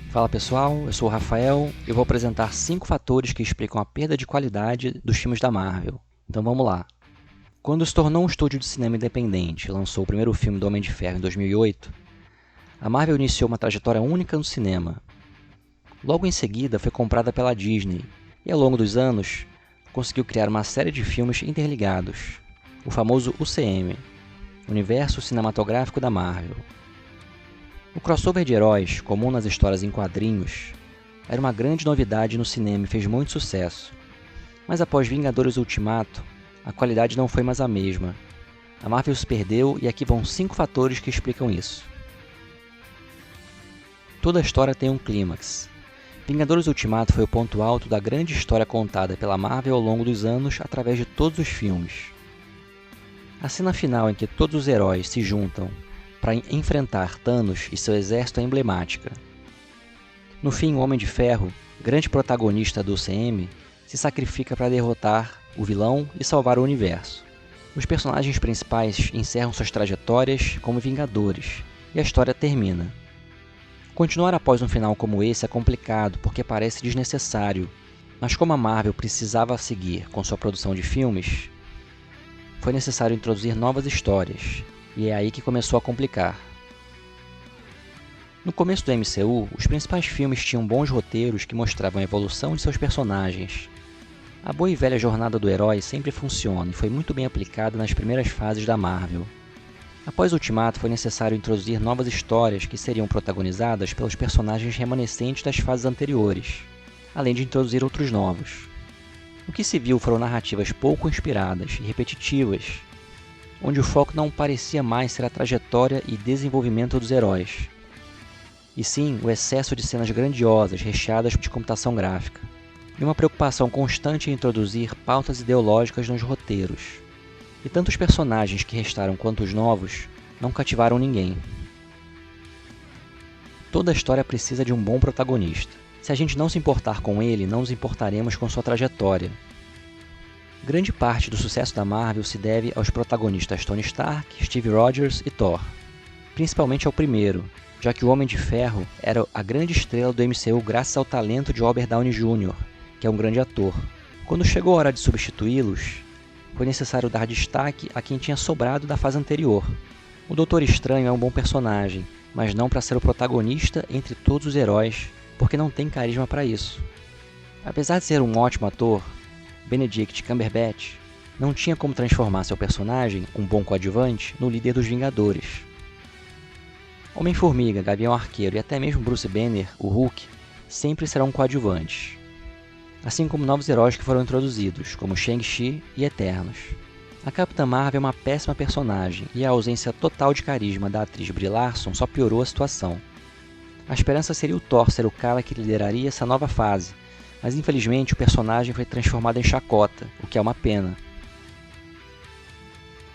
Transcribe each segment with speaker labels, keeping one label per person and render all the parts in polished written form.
Speaker 1: Fala pessoal, eu sou o Rafael e vou apresentar 5 fatores que explicam a perda de qualidade dos filmes da Marvel. Então vamos lá. Quando se tornou um estúdio de cinema independente e lançou o primeiro filme do Homem de Ferro em 2008, a Marvel iniciou uma trajetória única no cinema. Logo em seguida foi comprada pela Disney e ao longo dos anos conseguiu criar uma série de filmes interligados, o famoso UCM, Universo Cinematográfico da Marvel. O crossover de heróis, comum nas histórias em quadrinhos, era uma grande novidade no cinema e fez muito sucesso. Mas após Vingadores Ultimato, a qualidade não foi mais a mesma. A Marvel se perdeu e aqui vão 5 fatores que explicam isso. Toda a história tem um clímax. Vingadores Ultimato foi o ponto alto da grande história contada pela Marvel ao longo dos anos através de todos os filmes. A cena final em que todos os heróis se juntam para enfrentar Thanos e seu exército é emblemática. No fim, o Homem de Ferro, grande protagonista do UCM, se sacrifica para derrotar o vilão e salvar o universo. Os personagens principais encerram suas trajetórias como Vingadores, e a história termina. Continuar após um final como esse é complicado porque parece desnecessário, mas como a Marvel precisava seguir com sua produção de filmes, foi necessário introduzir novas histórias, e é aí que começou a complicar. No começo do MCU, os principais filmes tinham bons roteiros que mostravam a evolução de seus personagens. A boa e velha jornada do herói sempre funciona e foi muito bem aplicada nas primeiras fases da Marvel. Após Ultimato, foi necessário introduzir novas histórias que seriam protagonizadas pelos personagens remanescentes das fases anteriores, além de introduzir outros novos. O que se viu foram narrativas pouco inspiradas e repetitivas, onde o foco não parecia mais ser a trajetória e desenvolvimento dos heróis, e sim o excesso de cenas grandiosas recheadas de computação gráfica, e uma preocupação constante em introduzir pautas ideológicas nos roteiros. E tanto os personagens que restaram quanto os novos não cativaram ninguém. Toda a história precisa de um bom protagonista. Se a gente não se importar com ele, não nos importaremos com sua trajetória. Grande parte do sucesso da Marvel se deve aos protagonistas Tony Stark, Steve Rogers e Thor. Principalmente ao primeiro, já que o Homem de Ferro era a grande estrela do MCU graças ao talento de Robert Downey Jr., que é um grande ator. Quando chegou a hora de substituí-los, foi necessário dar destaque a quem tinha sobrado da fase anterior. O Doutor Estranho é um bom personagem, mas não para ser o protagonista entre todos os heróis, porque não tem carisma para isso. Apesar de ser um ótimo ator, Benedict Cumberbatch não tinha como transformar seu personagem, um bom coadjuvante, no líder dos Vingadores. Homem-Formiga, Gavião Arqueiro e até mesmo Bruce Banner, o Hulk, sempre serão coadjuvantes. Assim como novos heróis que foram introduzidos, como Shang-Chi e Eternos. A Capitã Marvel é uma péssima personagem e a ausência total de carisma da atriz Brie Larson só piorou a situação. A esperança seria o Thor ser o cara que lideraria essa nova fase, mas infelizmente o personagem foi transformado em chacota, o que é uma pena.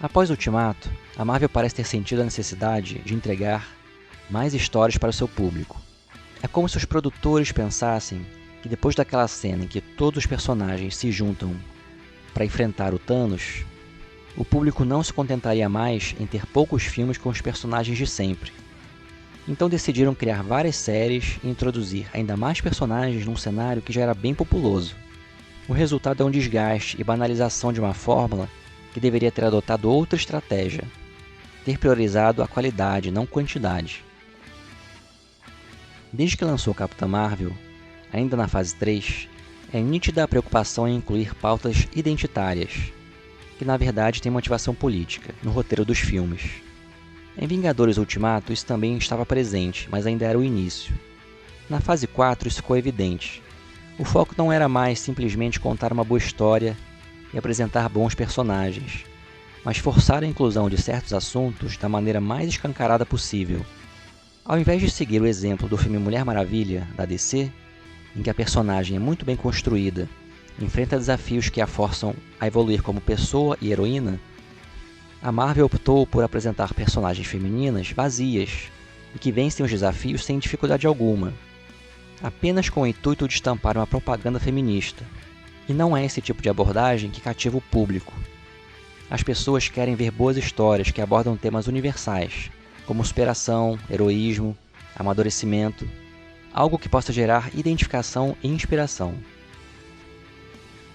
Speaker 1: Após Ultimato, a Marvel parece ter sentido a necessidade de entregar mais histórias para o seu público. É como se os produtores pensassem que depois daquela cena em que todos os personagens se juntam para enfrentar o Thanos, o público não se contentaria mais em ter poucos filmes com os personagens de sempre. Então decidiram criar várias séries e introduzir ainda mais personagens num cenário que já era bem populoso. O resultado é um desgaste e banalização de uma fórmula que deveria ter adotado outra estratégia, ter priorizado a qualidade, não quantidade. Desde que lançou Capitã Marvel, ainda na fase 3, é nítida a preocupação em incluir pautas identitárias, que na verdade têm motivação política, no roteiro dos filmes. Em Vingadores Ultimato isso também estava presente, mas ainda era o início. Na fase 4 isso ficou evidente. O foco não era mais simplesmente contar uma boa história e apresentar bons personagens, mas forçar a inclusão de certos assuntos da maneira mais escancarada possível. Ao invés de seguir o exemplo do filme Mulher Maravilha, da DC, em que a personagem é muito bem construída, enfrenta desafios que a forçam a evoluir como pessoa e heroína, a Marvel optou por apresentar personagens femininas vazias e que vencem os desafios sem dificuldade alguma, apenas com o intuito de estampar uma propaganda feminista. E não é esse tipo de abordagem que cativa o público. As pessoas querem ver boas histórias que abordam temas universais, como superação, heroísmo, amadurecimento, Algo que possa gerar identificação e inspiração.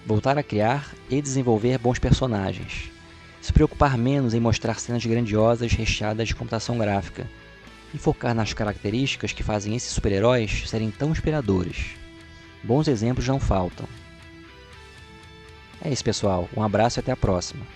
Speaker 1: Voltar a criar e desenvolver bons personagens. Se preocupar menos em mostrar cenas grandiosas recheadas de computação gráfica e focar nas características que fazem esses super-heróis serem tão inspiradores. Bons exemplos não faltam. É isso, pessoal. Um abraço e até a próxima.